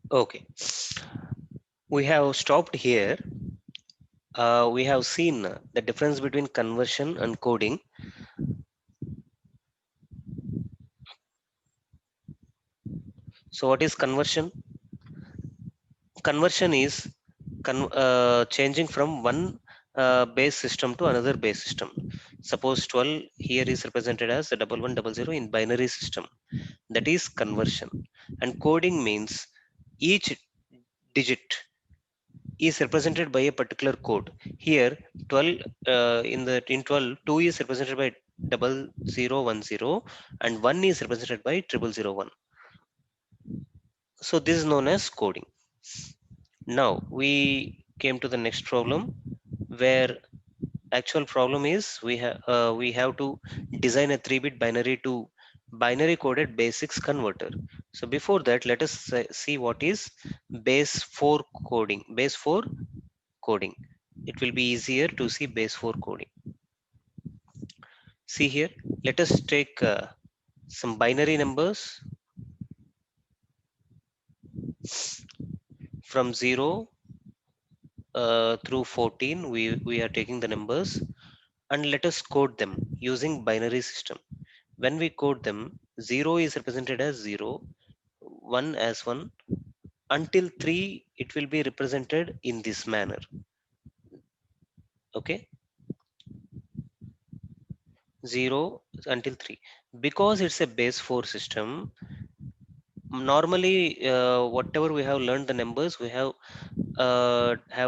Okay, we have stopped here. We have seen the difference between conversion and coding. So what is conversion? Conversion is changing from one base system to another base system. Suppose 12 here is represented as a 1100 in binary system. That is conversion. And coding means each digit is represented by a particular code. Here 12 in 12 2 is represented by 0010 and 1 is represented by 0001. So this is known as coding. Now we came to the next problem, where actual problem is we have to design a 3-bit binary to binary coded basics converter. So before that, let us see what is base 4 coding. Base 4 coding. It will be easier to see base 4 coding. See here, let us take some binary numbers from 0 through 14. We are taking the numbers and let us code them using binary system. When we code them, 0 is represented as 0, 1 as 1, until 3 it will be represented in this manner. Okay, 0 until 3. Because it's a base 4 system, normally whatever we have learned the numbers we have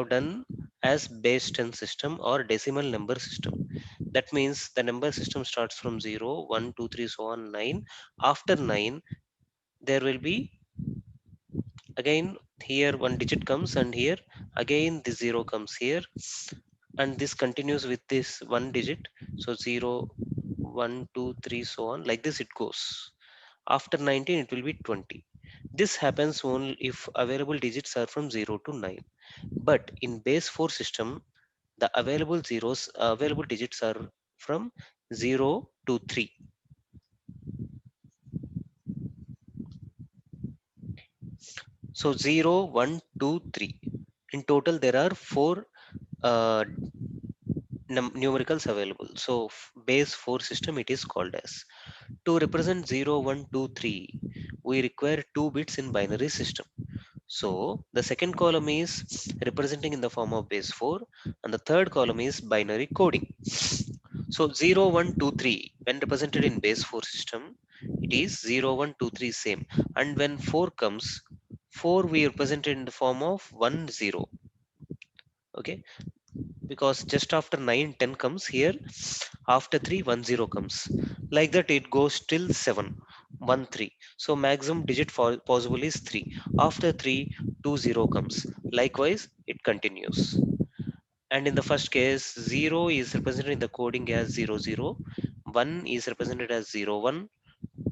done as base 10 system or decimal number system. That means the number system starts from 0, 1, 2, 3, so on 9. After 9 there will be again, here one digit comes and here again this 0 comes here, and this continues with this one digit. So 0, 1, 2, 3, so on, like this it goes. After 19 it will be 20. This happens only if available digits are from 0 to 9. But in base 4 system, the available digits are from 0 to 3. So 0, 1, 2, 3. In total there are 4 uh, numericals available. So base 4 system it is called as. To represent 0, 1, 2, 3, we require 2 bits in binary system. So the second column is representing in the form of base 4 and the third column is binary coding. So 0, 1, 2, 3 when represented in base 4 system, it is 0, 1, 2, 3 same. And when 4 comes, 4 we represent it in the form of 1, 0. Okay, because just after 9 10 comes here, after 3 1 0 comes, like that it goes till 7 1 3. So maximum digit for possible is 3. After 3 2 0 comes, likewise it continues. And in the first case, 0 is represented in the coding as 0 0, 1 is represented as 0 1,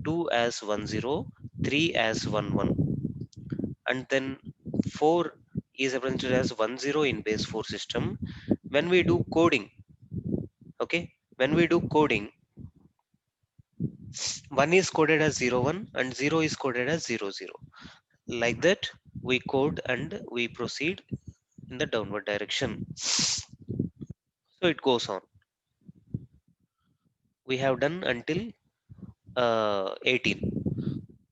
2 as 1 0, 3 as 1 1, and then 4 is represented as 1 0 in base 4 system. When we do coding, okay, when we do coding, 1 is coded as 0 1 and 0 is coded as 0 0. Like that we code and we proceed in the downward direction. So it goes on. We have done until 18.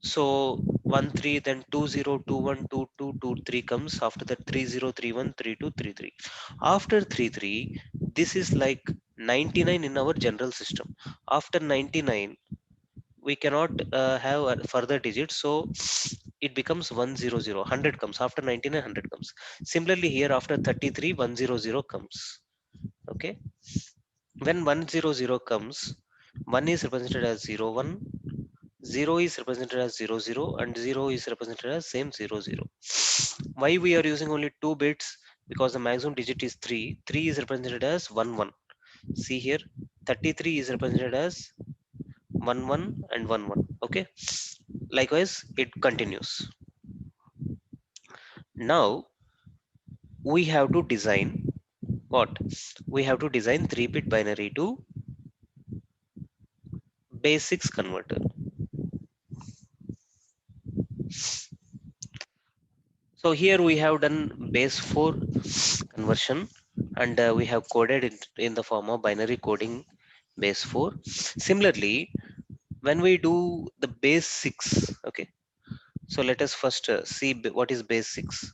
So 1 3, then 2 0 2 1 2 2 2 3 comes. After that 3 0 3 1 3 2 3 3. After 3 3, this is like 99 in our general system. After 99 we cannot have a further digits, so it becomes 100. 100 comes after 99, 100 comes. Similarly here after 33 100 comes. Okay, when 100 comes, 1 is represented as 0 1, 0 is represented as 0 0, and 0 is represented as same 0 0. Why we are using only 2 bits? Because the maximum digit is 3. 3 is represented as 1 1. See here, 33 is represented as 1 1 and 1 1. Okay, likewise it continues. Now we have to design what? We have to design 3-bit binary to basics converter. So here we have done base 4 conversion, and we have coded it in the form of binary coding base 4. Similarly, when we do the base 6, okay, so let us first see what is base 6.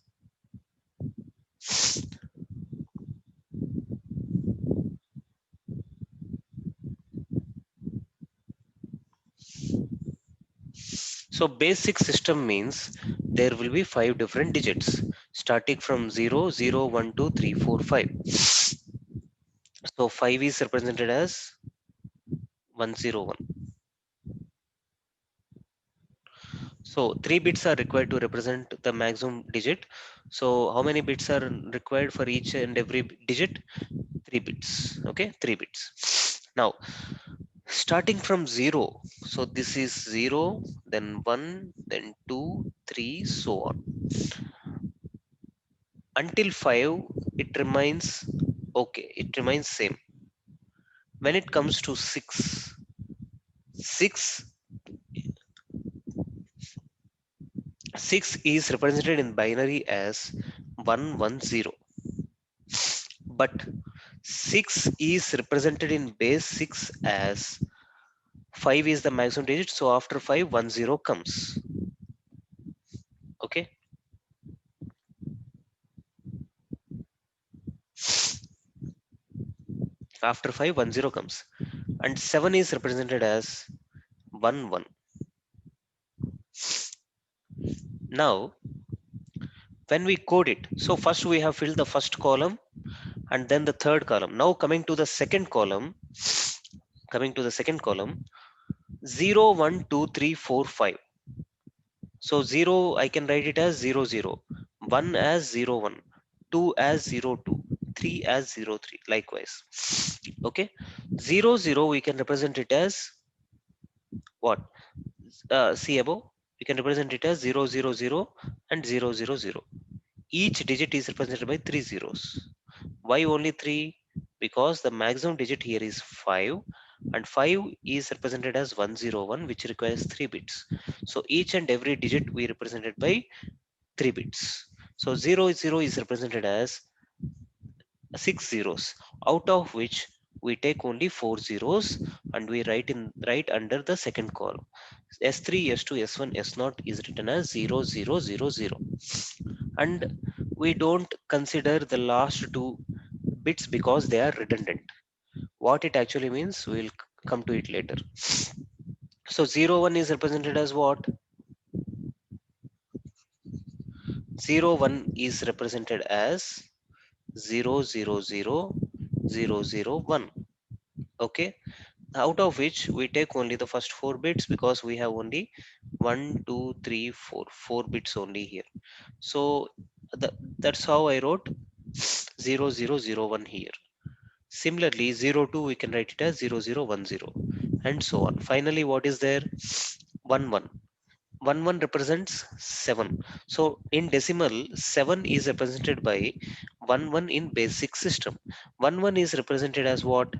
So base 6 system means there will be 5 different digits starting from 0, 0, 1, 2, 3, 4, 5. So 5 is represented as 101. So 3 bits are required to represent the maximum digit. So how many bits are required for each and every digit? 3 bits. Okay, 3 bits. Now starting from 0, so this is 0, then 1, then 2, 3, so on. Until 5, it remains okay, it remains same. When it comes to 6, 6, 6 is represented in binary as 110. But 6 is represented in base 6 as 5 is the maximum digit, so after 5, 10 comes. Okay, after 5, 10 comes, and 7 is represented as 1. Now, when we code it, so first we have filled the first column and then the third column. Now coming to the second column, 0, 1, 2, 3, 4, 5. So 0, I can write it as 00, 1 as 01, 2 as 02, 3 as 03, likewise. Okay, 00 we can represent it as what? See above, we can represent it as 000 and 000. Each digit is represented by 3 zeros. Why only 3? Because the maximum digit here is 5, and 5 is represented as 101, which requires 3 bits. So each and every digit we represented by 3 bits. So 00 is represented as 6 zeros, out of which we take only 4 zeros and we write under the second column. S3, S2, S1, S0 is written as 0000. And we don't consider the last two bits because they are redundant. What it actually means, we'll come to it later. So 01 is represented as what? 01 is represented as 000001. Okay, out of which we take only the first 4 bits because we have only 1, 2, 3, 4 bits only here. So that's how I wrote 0001 here. Similarly, 02 we can write it as 0010 and so on. Finally, what is there? 11. 11 represents 7. So in decimal, 7 is represented by 11 in basic system. 11 is represented as what?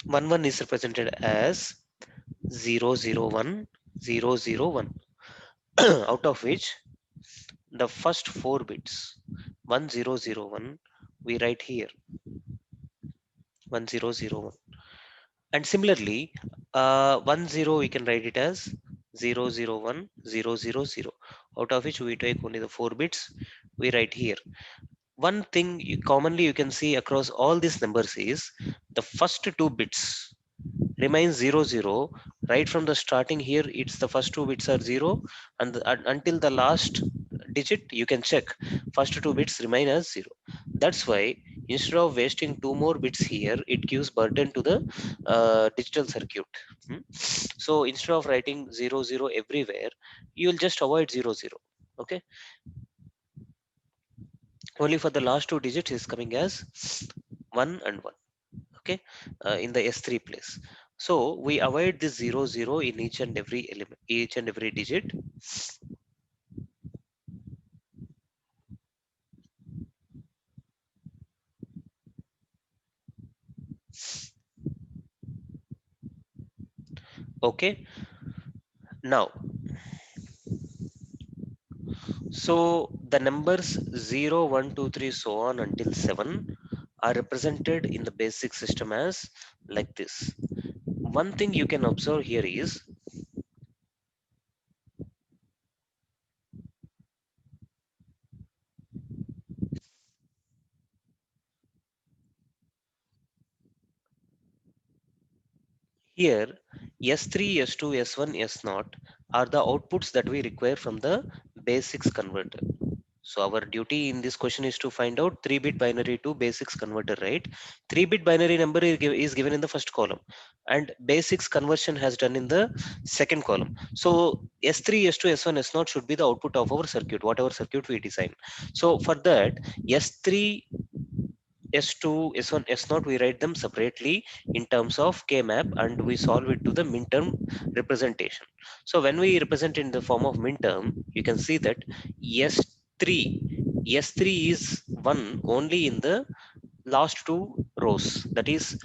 11 is represented as 001 001 out of which the first 4 bits 1001 we write here 1001. And similarly, 10 we can write it as 001 000, out of which we take only the 4 bits we write here. One thing commonly you can see across all these numbers is the first 2 bits remains 00. Right from the starting here, it's the first 2 bits are 0, and until the last digit you can check first 2 bits remain as 0. That's why instead of wasting 2 more bits here, it gives burden to the digital circuit. Hmm. So instead of writing 00 everywhere, you will just avoid 00. Okay, only for the last 2 digits is coming as 1 and 1. Okay, in the S3 place. So we avoid this 00 in each and every element, each and every digit. Okay, Now, so the numbers 0, 1, 2, 3, so on until 7 are represented in the basic system as like this. One thing you can observe here is here S3, S2, S1, S0 are the outputs that we require from the basics converter. So our duty in this question is to find out 3-bit binary to basics converter, right? 3-bit binary number is given in the first column and basics conversion has done in the second column. So S3, S2, S1, S0 should be the output of our circuit, whatever circuit we design. So for that, S3, S2, S1, S0, we write them separately in terms of K-map and we solve it to the minterm representation. So when we represent in the form of minterm, you can see that S3 is 1 only in the last two rows, that is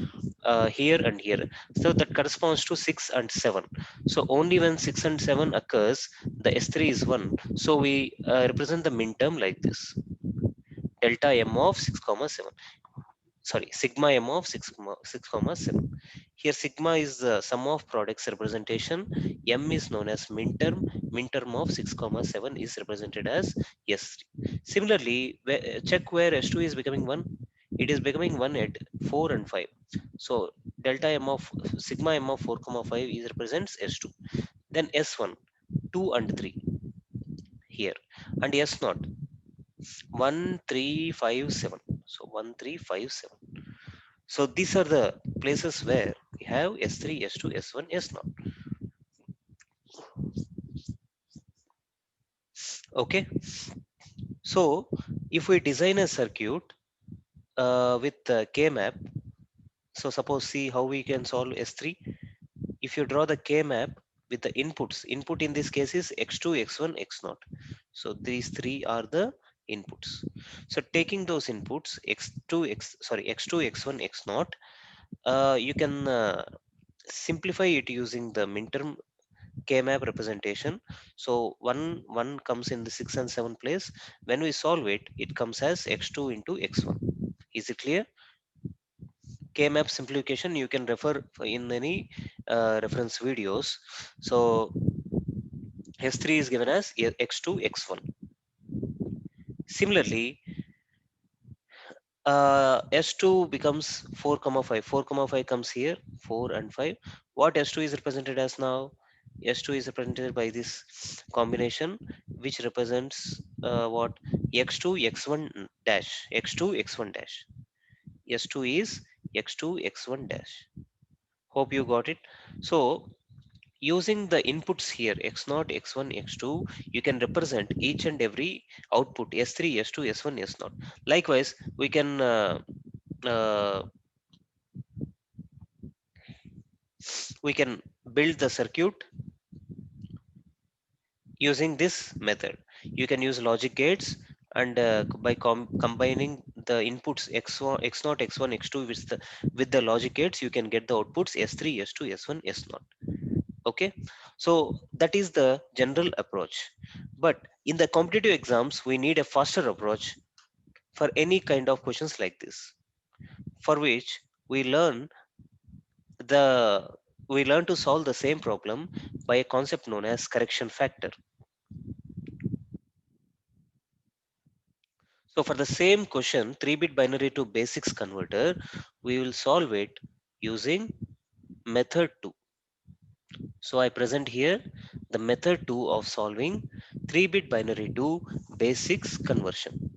here and here. So that corresponds to 6 and 7. So only when 6 and 7 occurs, the S3 is 1. So we represent the minterm like this, delta M of 6 comma 7, sorry, sigma m of 6 comma 7. Here sigma is the sum of products representation, m is known as minterm of 6 comma 7 is represented as s3. Similarly, check where s2 is becoming 1. It is becoming 1 at 4 and 5. So delta m of sigma m of 4 comma 5 is represents s2. Then s1, 2 and 3 here, and s0, 1 3 5 7. So 1 3 5 7. So these are the places where we have S3, S2, S1, S0. Okay. So if we design a circuit with K-map, so suppose see how we can solve S3. If you draw the K-map with the inputs, input in this case is X2, X1, X0. So these three are the inputs. So taking those inputs X2, X1, X0, you can simplify it using the minterm K-map representation. So one comes in the 6 and 7 place. When we solve it, it comes as x2 into x1. Is it clear? K-map simplification you can refer in any reference videos. So S3 is given as x2, x1. Similarly, S2 becomes 4 comma 5. 4 comma 5 comes here, 4 and 5. What S2 is represented as now? S2 is represented by this combination which represents what? X2, X1 dash, X2, X1 dash. S2 is X2, X1 dash. Hope you got it. So using the inputs here, X0, X1, X2, you can represent each and every output S3, S2, S1, S0. Likewise, we can uh, we can build the circuit using this method. You can use logic gates and by combining the inputs x1, x0, x1, x2 with the logic gates, you can get the outputs s3, s2, s1, s0. Okay, so that is the general approach. But in the competitive exams, we need a faster approach for any kind of questions like this, for which the we learn to solve the same problem by a concept known as correction factor. So for the same question, 3-bit binary to basics converter, we will solve it using method 2. So I present here the method 2 of solving 3-bit binary to basics conversion.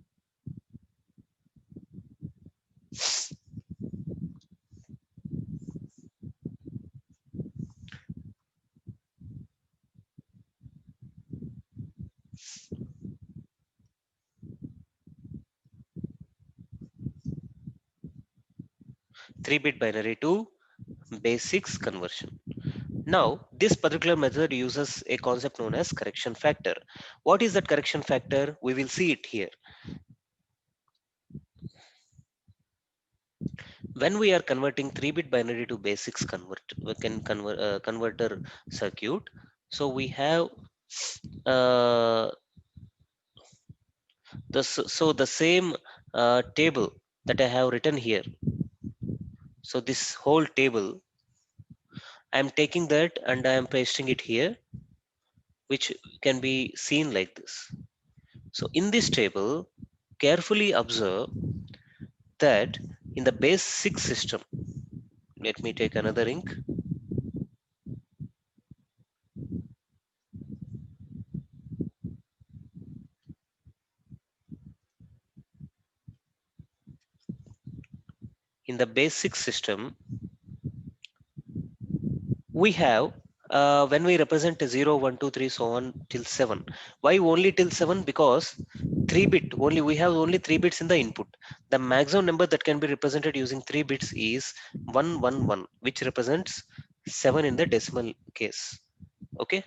3-bit binary to basics conversion. Now, this particular method uses a concept known as correction factor. What is that correction factor? We will see it here. When we are converting 3-bit binary to basics converter circuit, So we have uh, the same table that I have written here. So this whole table, I'm taking that and I am pasting it here, which can be seen like this. So in this table, carefully observe that in the base 6 system, let me take another ink. In the base 6 system, we have when we represent 0, 1, 2, 3, so on till 7. Why only till 7? Because 3 bit only, we have only 3 bits in the input. The maximum number that can be represented using 3 bits is 111, which represents 7 in the decimal case. Okay,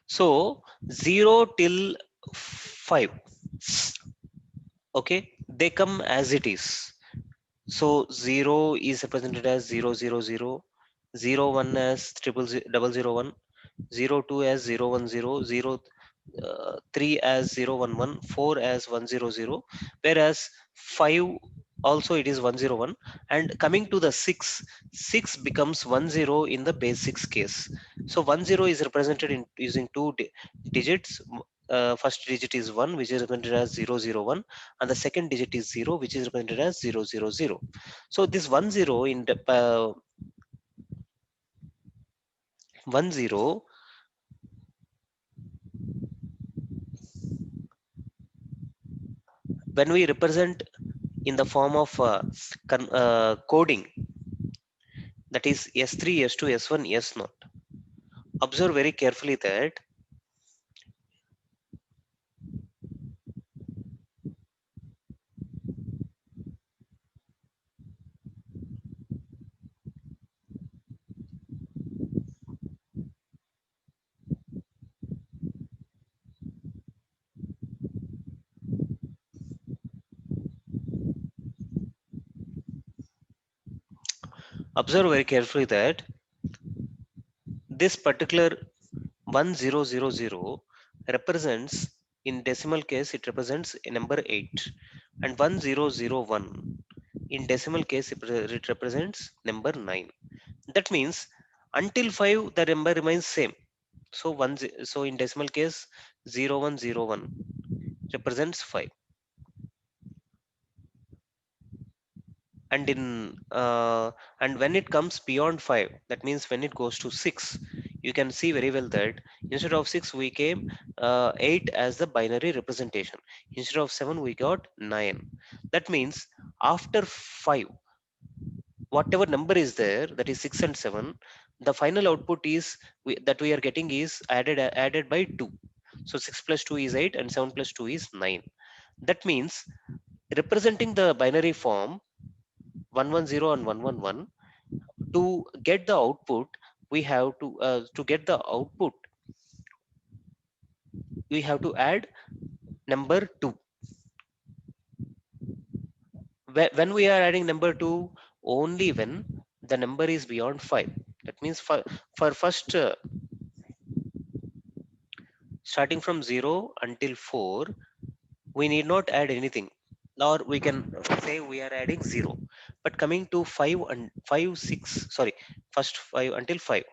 so 0 till 5, okay, they come as it is. So 0 is represented as 000, 01 as 000, 02 as 010, 03 as 011, 4 as 100, whereas 5 also it is 101, and coming to the 6, 6 becomes 10 in the base 6 case. So 10 is represented in using two digits. First digit is 1, which is represented as 001, and the second digit is 0, which is represented as 000. So this 10 in the 10, when we represent in the form of coding, that is S3, S2, S1, S0. Observe very carefully that observe very carefully that this particular 1000 represents, in decimal case it represents a number 8, and 1001 in decimal case it represents number 9. That means until 5 the number remains same. So so in decimal case 0101 represents 5, and in and when it comes beyond 5, that means when it goes to 6, you can see very well that instead of 6 we came 8 as the binary representation. Instead of 7 we got 9. That means after 5, whatever number is there, that is 6 and 7, the final output is that we are getting is added by 2. So 6 plus 2 is 8 and 7 plus 2 is 9. That means representing the binary form 110 and 111, to get the output we have to get the output we have to add number 2. When we are adding number 2, only when the number is beyond 5. That means for first starting from 0 until 4, we need not add anything, or we can say we are adding 0. But coming to 5 and 5 6, sorry, first 5 until 5,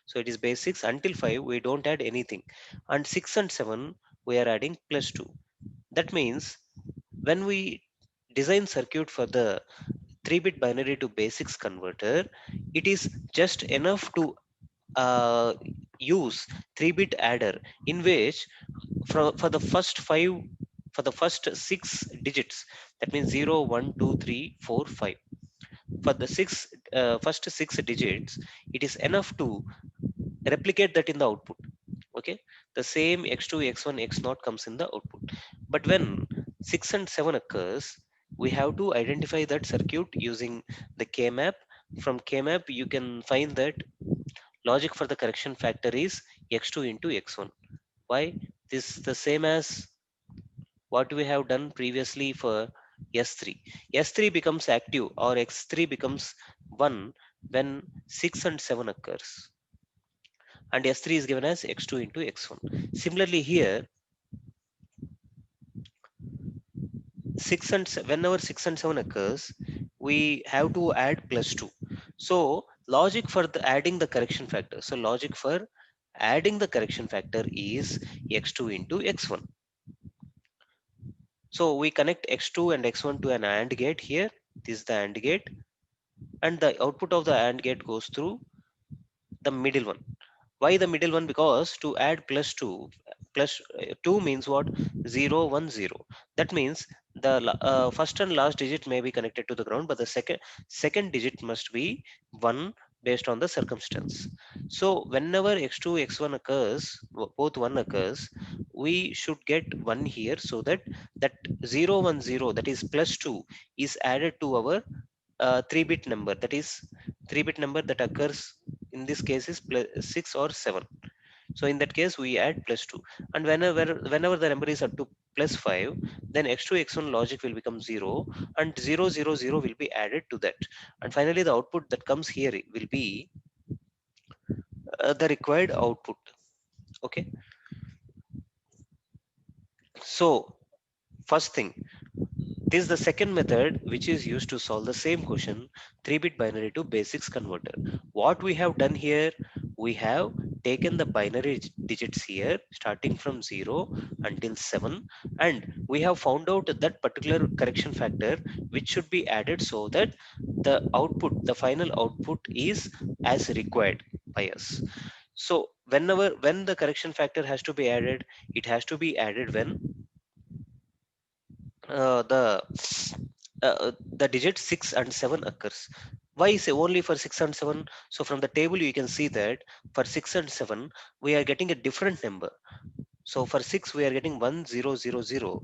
so it is basics until 5 we don't add anything, and 6 and 7 we are adding plus 2. That means when we design circuit for the 3-bit binary to basics converter, it is just enough to uh, use 3-bit adder, in which for the first 5, for the first 6 digits, that means 0 1 2 3 4 5, for the first 6 digits, it is enough to replicate that in the output. Okay, the same x2 x1 x0 comes in the output. But when 6 and 7 occurs, we have to identify that circuit using the kmap. From kmap you can find that logic for the correction factor is x2 into x1. Why? This is the same as what we have done previously for S3. S3 becomes active or X3 becomes 1 when 6 and 7 occurs. And S3 is given as X2 into X1. Similarly here, 6 and whenever 6 and 7 occurs, we have to add plus 2. So logic for the adding the correction factor. So logic for adding the correction factor is X2 into X1. So we connect X2 and X1 to an AND gate here. This is the AND gate, and the output of the AND gate goes through the middle one. Why the middle one? Because to add plus 2, plus 2 means what? 0 1 0. That means the first and last digit may be connected to the ground, but the second digit must be 1 based on the circumstance. So whenever x2 x1 occurs, both 1 occurs, we should get 1 here, so that that 0 1 0, that is plus 2, is added to our 3-bit number, that is 3-bit number that occurs in this case is plus 6 or 7. So in that case we add plus 2, and whenever the number is up to plus 5, then x2 x1 logic will become 0, and 0 0 0 will be added to that, and finally the output that comes here will be the required output. Okay, so first thing, this is the second method which is used to solve the same question, 3-bit binary to basics converter. What we have done here, we have taken the binary digits here starting from 0 until 7, and we have found out that particular correction factor which should be added so that the output, the final output is as required by us. So when the correction factor has to be added, it has to be added when the digit 6 and 7 occurs. Why say only for 6 and 7? So from the table you can see that for 6 and 7 we are getting a different number. So for 6 we are getting 1000,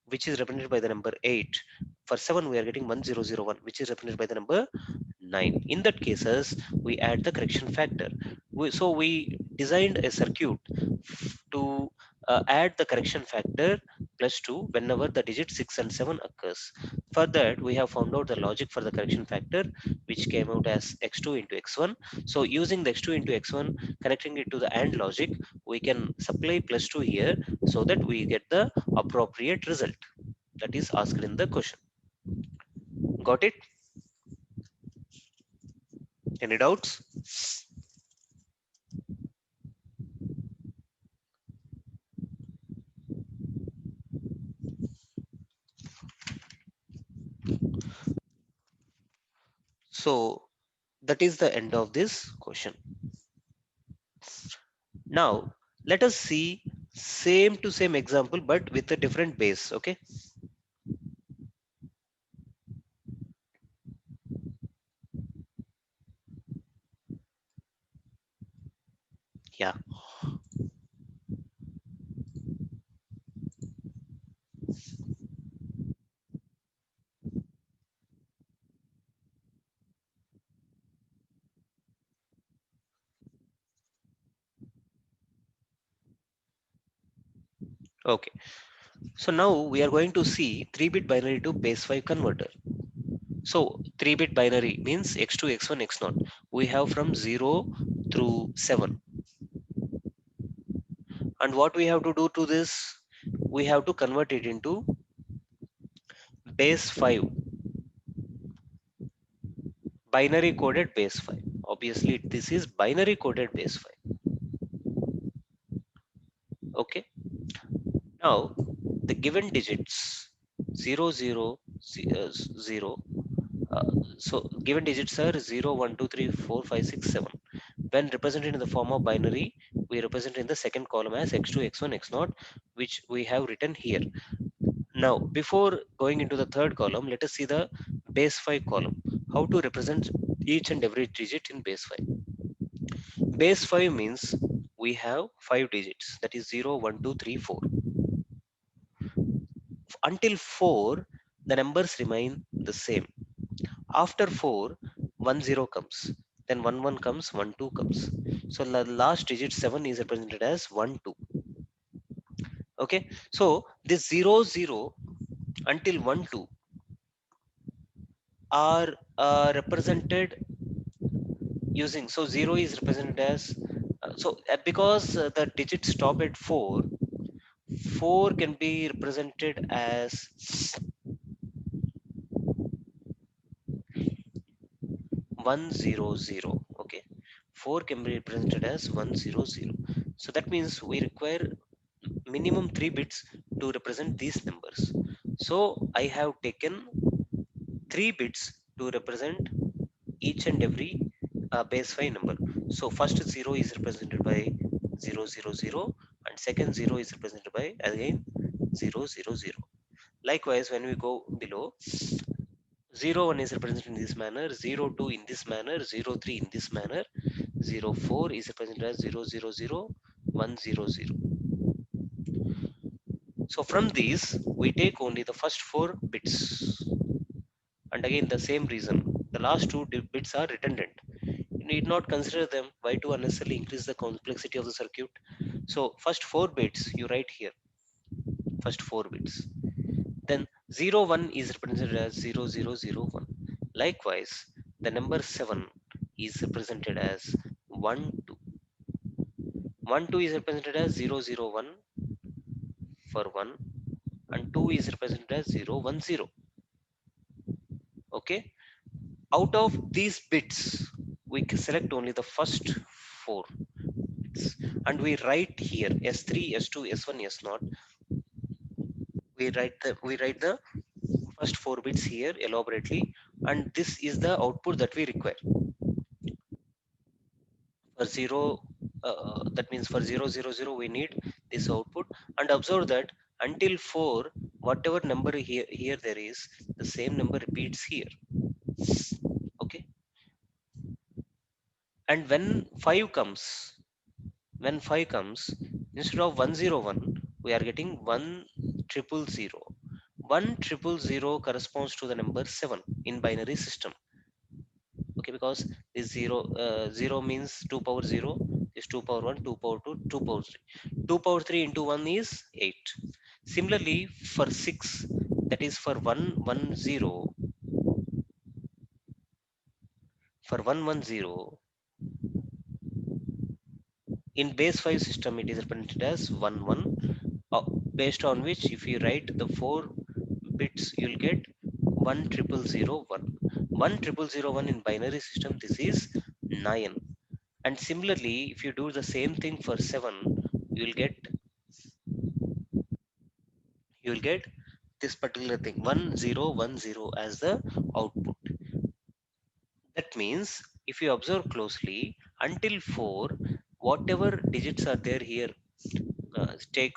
which is represented by the number 8. For 7 we are getting 1001, which is represented by the number 9. In that cases we add the correction factor. So we designed a circuit to add the correction factor plus 2 whenever the digit 6 and 7 occurs. For that we have found out the logic for the correction factor, which came out as x2 into x1. So using the x2 into x1, connecting it to the AND logic, we can supply plus 2 here so that we get the appropriate result that is asked in the question. Got it? Any doubts? So that is the end of this question. Now let us see same to same example but with a different base. Okay, yeah. Okay, so now we are going to see 3-bit binary to base 5 converter. So 3-bit binary means x2 x1 x0. We have from 0 through 7, and what we have to do to this, we have to convert it into base 5, binary coded base 5. Obviously this is binary coded base 5. Okay, now the given digits 0 0 0, so given digits are 0 1 2 3 4 5 6 7. When represented in the form of binary, we represent in the second column as x2 x1 x0, which we have written here. Now before going into the third column, let us see the base 5 column, how to represent each and every digit in base 5. Base 5 means we have 5 digits, that is 0 1 2 3 4. Until 4 the numbers remain the same. After 4 1 0 comes, then 1 1 comes, 1 2 comes. So the last digit 7 is represented as 1 2. Okay, so this 0 0 until 1 2, are represented using, so 0 is represented as because the digits stop at 4, 4 can be represented as 100. Okay, 4 can be represented as 100. So that means we require minimum 3 bits to represent these numbers. So I have taken 3 bits to represent each and every base 5 number. So first 0 is represented by 000, and second 0 is represented by again 000. Likewise, when we go below, 01 is represented in this manner, 02 in this manner, 03 in this manner, 04 is represented as 000, 100. So from these, we take only the first 4 bits. And again, the same reason, the last 2 bits are redundant. You need not consider them. Why to unnecessarily increase the complexity of the circuit? So first 4 bits you write here, first 4 bits. Then 01 is represented as 0001. Likewise, the number 7 is represented as 1 2. 1 2 is represented as 001 for 1, and 2 is represented as 010. Okay, out of these bits, we can select only the first 4 bits, and we write here S3, S2, S1, S0. We write the first 4 bits here elaborately, and this is the output that we require. For 0, that means for 000 we need this output. And observe that until 4, whatever number here there is, the same number repeats here. Okay, and when 5 comes, instead of 101, we are getting 1000. 1000 corresponds to the number 7 in binary system. Okay, because this 0 means 2 power 0, is 2 power 1, 2 power 2, 2 power 3. 2 power 3 into 1 is 8. Similarly, for 6, that is for 110, for 110, in base 5 system, it is represented as 1 1, based on which if you write the 4 bits, you'll get 10001. 10001 in binary system, this is 9. And similarly, if you do the same thing for 7, you'll get you'll get this particular thing 1010 as the output. That means if you observe closely, until 4, whatever digits are there here, take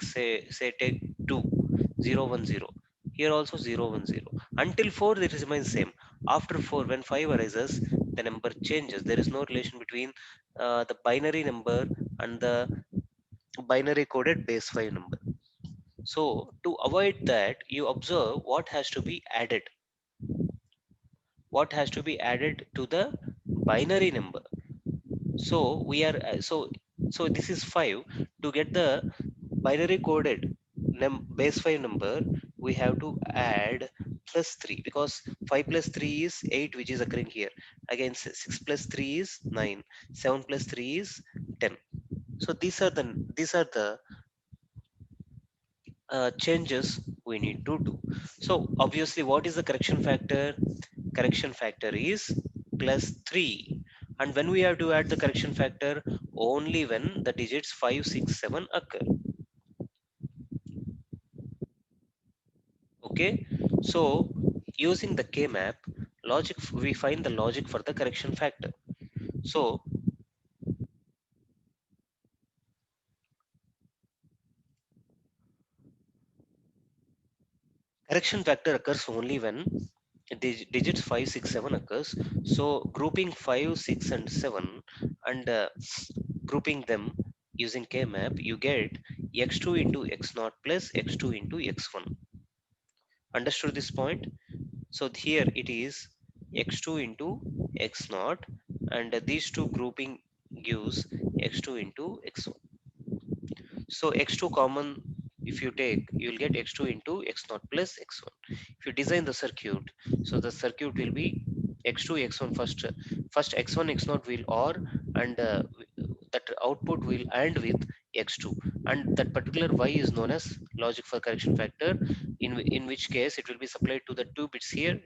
take 2, 010, here also 010, until 4 it remains same. After 4, when 5 arises, the number changes. There is no relation between the binary number and the binary coded base 5 number. So to avoid that, you observe what has to be added. What has to be added to the binary number. So we are so this is 5. To get the binary coded base 5 number, we have to add plus 3, because 5 plus 3 is 8, which is occurring here. Again, 6 plus 3 is 9, 7 plus 3 is 10. So these are the changes we need to do. So obviously, what is the correction factor? Correction factor is plus 3. And when we have to add the correction factor, only when the digits 5, 6, 7 occur. Okay, so using the K-map logic, we find the logic for the correction factor. So correction factor occurs only when digits 5, 6, 7 occurs. So grouping 5, 6, and 7, and grouping them using K-map, you get x2 into x0 plus x2 into x1. Understood this point? So here it is x2 into x0, and these two grouping gives x2 into x1. So x2 common, if you take, you'll get x2 into x0 plus x1. If you design the circuit, So the circuit will be x2 x1 first x1 x0 will OR, and that output will AND with x2, and that particular y is known as logic for correction factor, in which case it will be supplied to the 2 bits here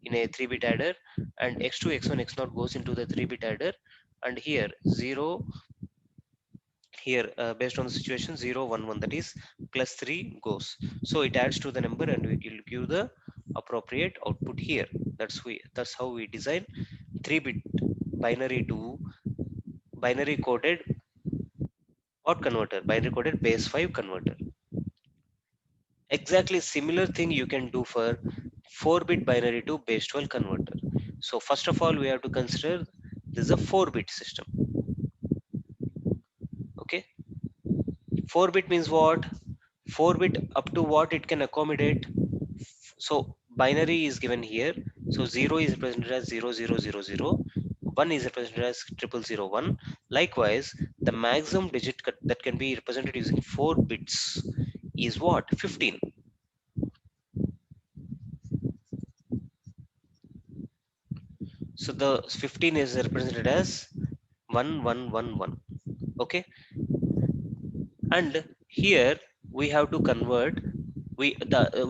in a 3-bit adder, and x2 x1 x0 goes into the 3-bit adder, and here 0, here based on the situation 0 1 1, that is plus 3 goes, so it adds to the number and we will give the appropriate output here. That's how we design 3-bit binary to binary coded binary coded base 5 converter. Exactly similar thing you can do for 4-bit binary to base 12 converter. So first of all we have to consider this is a 4-bit system. Okay, 4-bit means what? 4-bit up to what it can accommodate. So binary is given here, so 0 is represented as 0000, 1 is represented as 0001. Likewise, the maximum digit that can be represented using 4 bits is what? 15. So the 15 is represented as 1111. Okay, and here we have to convert, we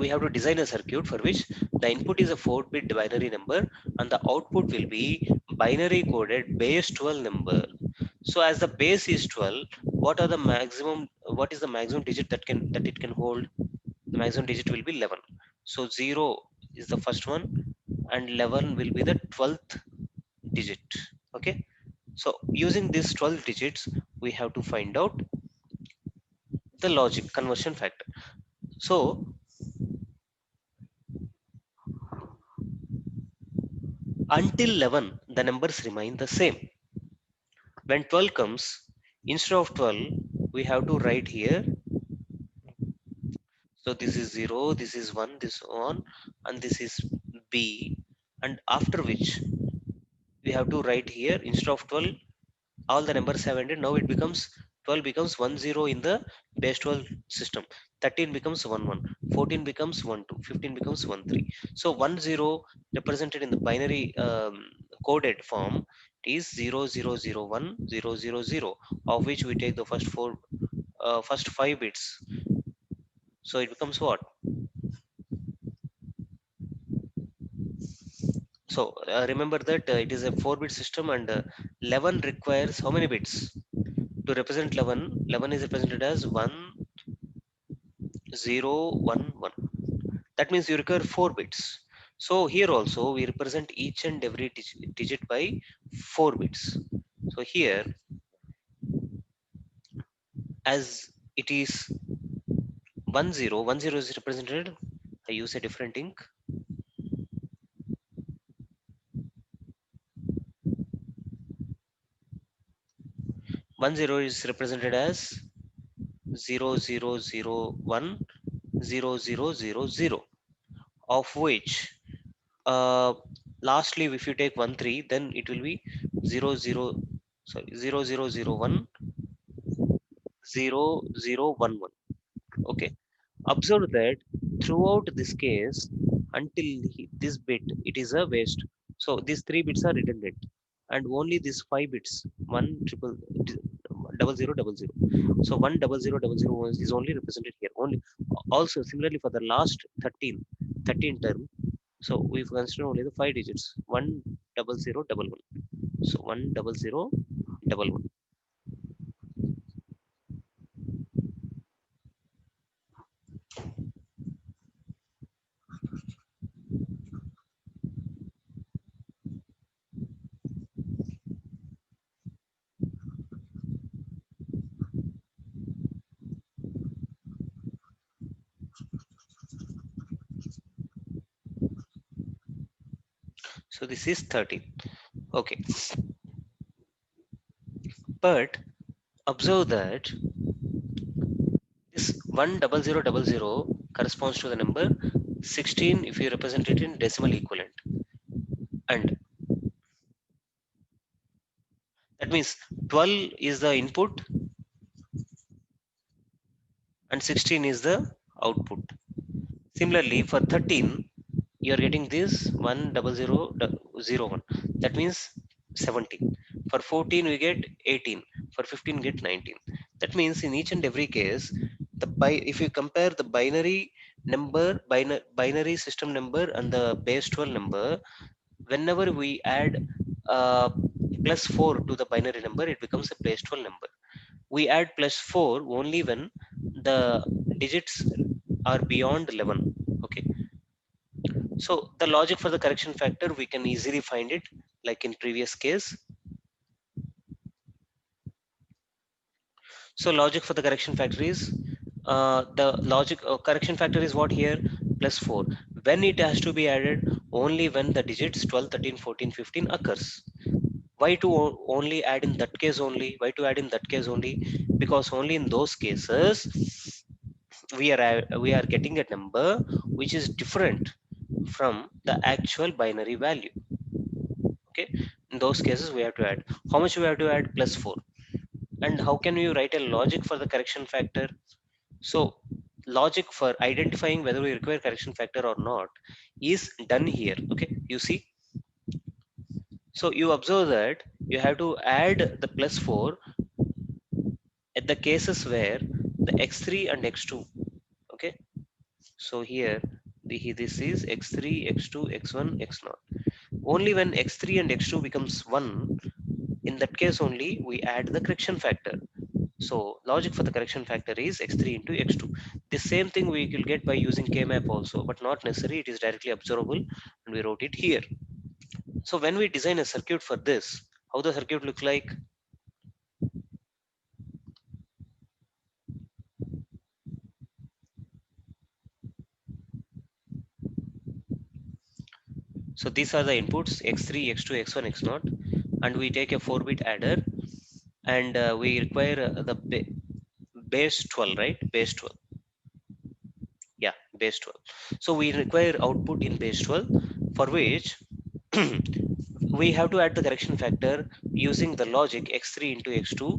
have to design a circuit for which the input is a 4-bit binary number and the output will be binary coded base 12 number. So as the base is 12, what is the maximum digit that it can hold? The maximum digit will be 11. So 0 is the first one and 11 will be the 12th digit. Okay, so using these 12 digits we have to find out the logic conversion factor. So until 11, the numbers remain the same. When 12 comes, instead of 12, we have to write here. So this is 0, this is 1, this on, and this is B. And after which, we have to write here, instead of 12, all the numbers have ended. Now it becomes 12 becomes 1 0 in the base 12 system. 13 becomes 1 1. 14 becomes 1 2. 15 becomes 1 3. So 1 0 represented in the binary coded form is 0 0 0 1 0 0 0, of which we take the first 5 bits. So it becomes what? So remember that it is a 4-bit system, and 11 requires how many bits? To represent 11, 11 is represented as 1 0 1 1. That means you require 4 bits. So here also we represent each and every digit by 4 bits. So here, as it is 1 0, 1 0 is represented, I use a different ink. 1 0 is represented as 0 0 0 1 0 0 0 0, of which lastly if you take 1 3, then it will be 0 0, sorry, 0 0 0 1 0 0 1 1. Okay, observe that throughout this case, until this bit it is a waste, so these 3 bits are redundant, and only these 5 bits, 1 triple double zero double zero, so 1 double zero double zero is only represented here only. Also similarly for the last 13 term, so we consider only the 5 digits, 1 double zero double one, so 1 double zero double one. So this is 13. Okay, but observe that this 10000 corresponds to the number 16 if you represent it in decimal equivalent, and that means 12 is the input and 16 is the output. Similarly for 13, you are getting this 10001. That means 17. For 14 we get 18. For 15 we get 19. That means in each and every case, if you compare the binary system number and the base 12 number, whenever we add uh, plus 4 to the binary number, it becomes a base 12 number. We add plus 4 only when the digits are beyond 11. Okay, so the logic for the correction factor, we can easily find it like in previous case. So logic for the correction factor is the logic correction factor is what here? Plus 4. When it has to be added? Only when the digits 12, 13, 14, 15 occurs. Why to only add in that case only? Why to add in that case only? Because only in those cases we are getting a number which is different from the actual binary value. Okay, in those cases we have to add. How much we have to add? Plus 4. And how can you write a logic for the correction factor? So logic for identifying whether we require correction factor or not is done here. Okay, you see. So you observe that you have to add the plus 4 at the cases where the x3 and x2. Okay, so here this is x3, x2, x1, x0. Only when x3 and x2 becomes 1, in that case only we add the correction factor. So logic for the correction factor is x3 into x2. The same thing we will get by using K-map also, but not necessary. It is directly observable, and we wrote it here. So when we design a circuit for this, how the circuit looks like? So these are the inputs x3, x2, x1, x0, and we take a 4-bit adder, and we require the base 12, right? Base 12. Yeah, base 12. So we require output in base 12, for which we have to add the correction factor using the logic x3 into x2.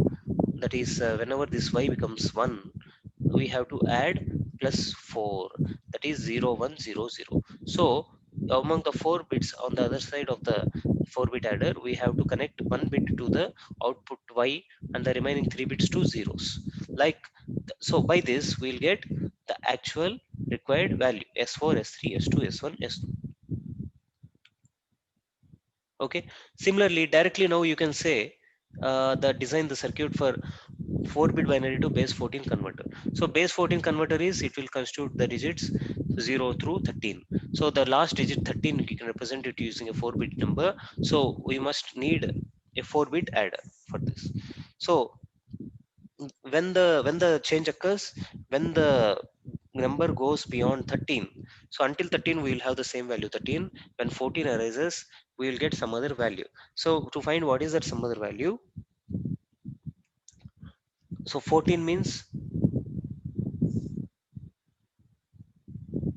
That is, whenever this y becomes 1, we have to add plus 4. That is 0, 1, 0, 0. So among the 4 bits on the other side of the 4-bit adder, we have to connect 1 bit to the output y and the remaining 3 bits to zeros. Like so, by this we'll get the actual required value S4, S3, S2, S1, S2. Okay. Similarly, directly now you can say the design the circuit for 4-bit binary to base 14 converter. So base 14 converter is it will constitute the digits 0 through 13. So the last digit 13 you can represent it using a 4-bit number. So we must need a 4-bit adder for this. So when the change occurs, when the number goes beyond 13, so until 13 we will have the same value 13. When 14 arises, we will get some other value. So to find what is that some other value, so 14 means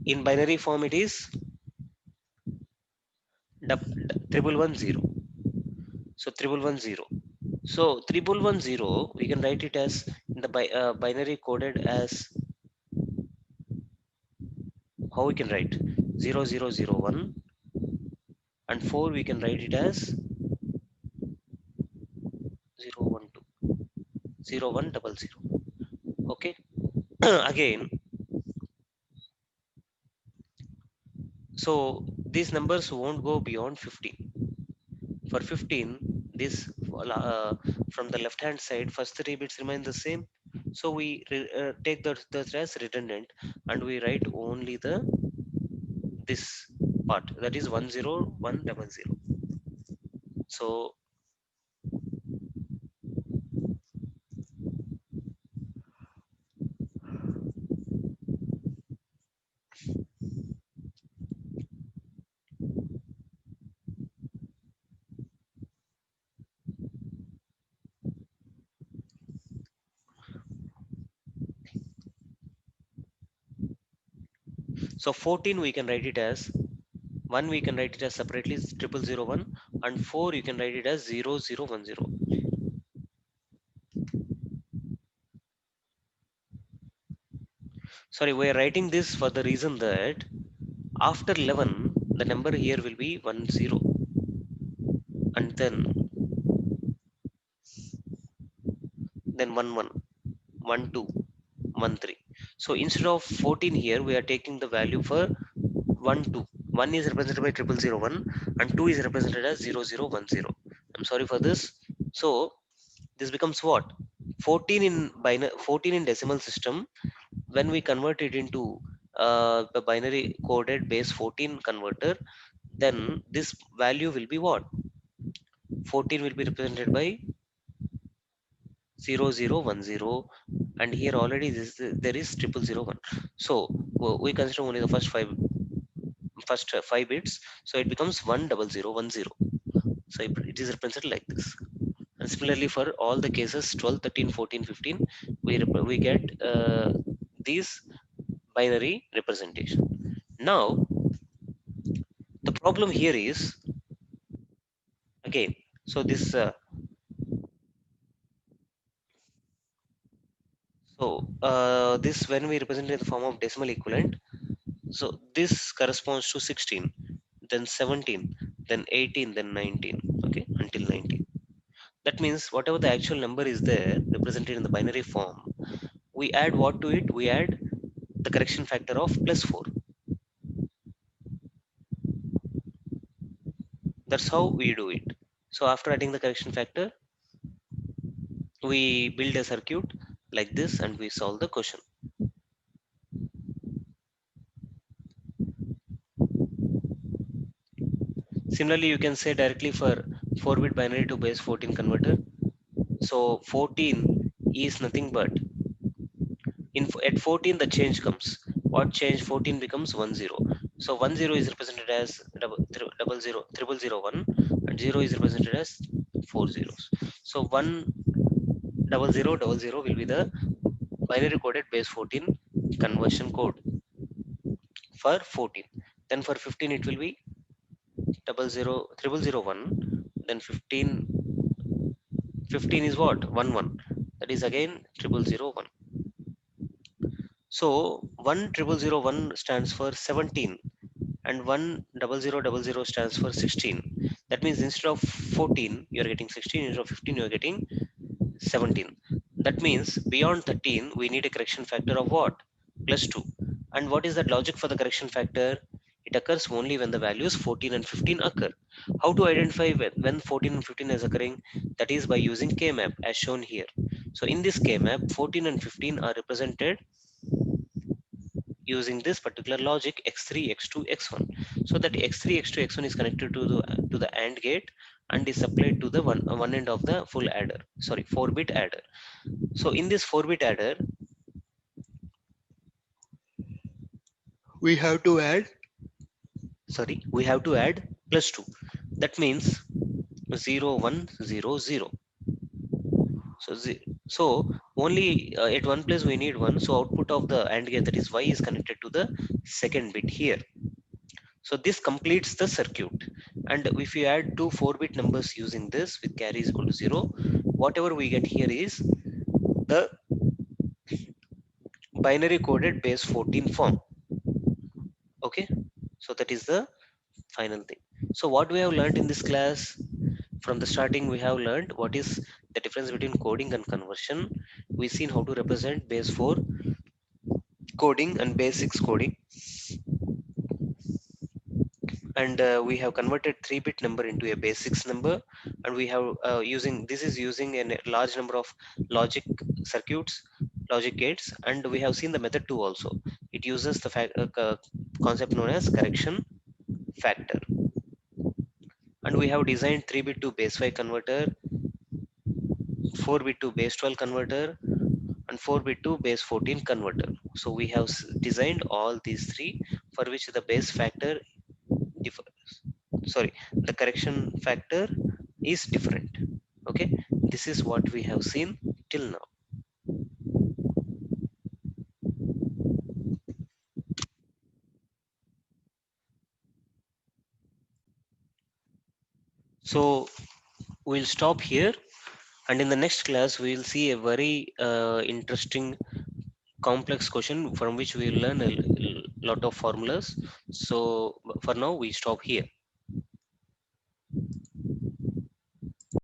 in binary form it is triple one zero. So triple one zero. So triple one zero we can write it as in the binary coded as, how we can write 0001, and 4 we can write it as 012 0100. Okay. Again, so these numbers won't go beyond 15. For 15, this from the left hand side first 3 bits remain the same, so we take that as redundant, and we write only the this part, that is 10100. So so 14 we can write it as 1, we can write it as separately 0001, and 4 you can write it as 0010. Sorry, we are writing this for the reason that after 11 the number here will be 10, and then 11, 12, 13. So instead of 14 here, we are taking the value for 1 2. 1 is represented by 0001 and 2 is represented as 0010. I'm sorry for this. So this becomes what? 14 in 14 in decimal system. When we convert it into the binary coded base 14 converter, then this value will be what? 14 will be represented by 0010, and here already there is 0001. So we consider only the first five bits, so it becomes 10010. So it is represented like this. And similarly for all the cases 12, 13, 14, 15, we get these binary representation. Now the problem here is again, so this when we represent in the form of decimal equivalent, so this corresponds to 16, then 17, then 18, then 19, okay, until 19. That means whatever the actual number is there represented in the binary form, we add what to it? We add the correction factor of +4. That's how we do it. So after adding the correction factor, we build a circuit like this and we solve the question. Similarly, you can say directly for 4-bit binary to base 14 converter. So 14 is nothing but at 14 the change comes. What change? 14 becomes 10. So 10 is represented as double zero, 0001, and 0 is represented as 4 zeros. So 10000 will be the binary coded base 14 conversion code for 14. Then for 15 it will be 0001. Then 15 is what? 11. That is again 0001. So 10001 stands for 17 and 10000 stands for 16. That means instead of 14 you are getting 16, instead of 15 you are getting 17. That means beyond 13 we need a correction factor of what? +2. And what is that logic for the correction factor? It occurs only when the values 14 and 15 occur. How to identify when 14 and 15 is occurring? That is by using K-map as shown here. So in this K-map, 14 and 15 are represented using this particular logic x3, x2, x1. So that x3, x2, x1 is connected to the AND gate and is supplied to the one end of the full adder. Sorry, 4-bit adder. So in this 4-bit adder, we have to add +2. That means 0 1 0 0. So only at one place we need 1. So output of the AND gate, that is y, is connected to the second bit here. So this completes the circuit. And if you add two 4-bit numbers using this with carry is equal to 0, whatever we get here is the binary coded base 14 form. Okay, so that is the final thing. So what we have learned in this class, from the starting we have learned what is the difference between coding and conversion. We've seen how to represent base 4 coding and base 6 coding, and we have converted 3-bit number into a base 6 number, and we have using a large number of logic circuits, logic gates, and we have seen the method 2 also. It uses the concept known as correction factor, and we have designed 3-bit to base 5 converter, 4-bit to base 12 converter, and 4-bit to base 14 converter. So we have designed all these three, for which the base factor the correction factor is different. Okay, this is what we have seen till now. So we'll stop here, and in the next class we will see a very interesting complex question from which we will learn a lot of formulas. So for now we stop here.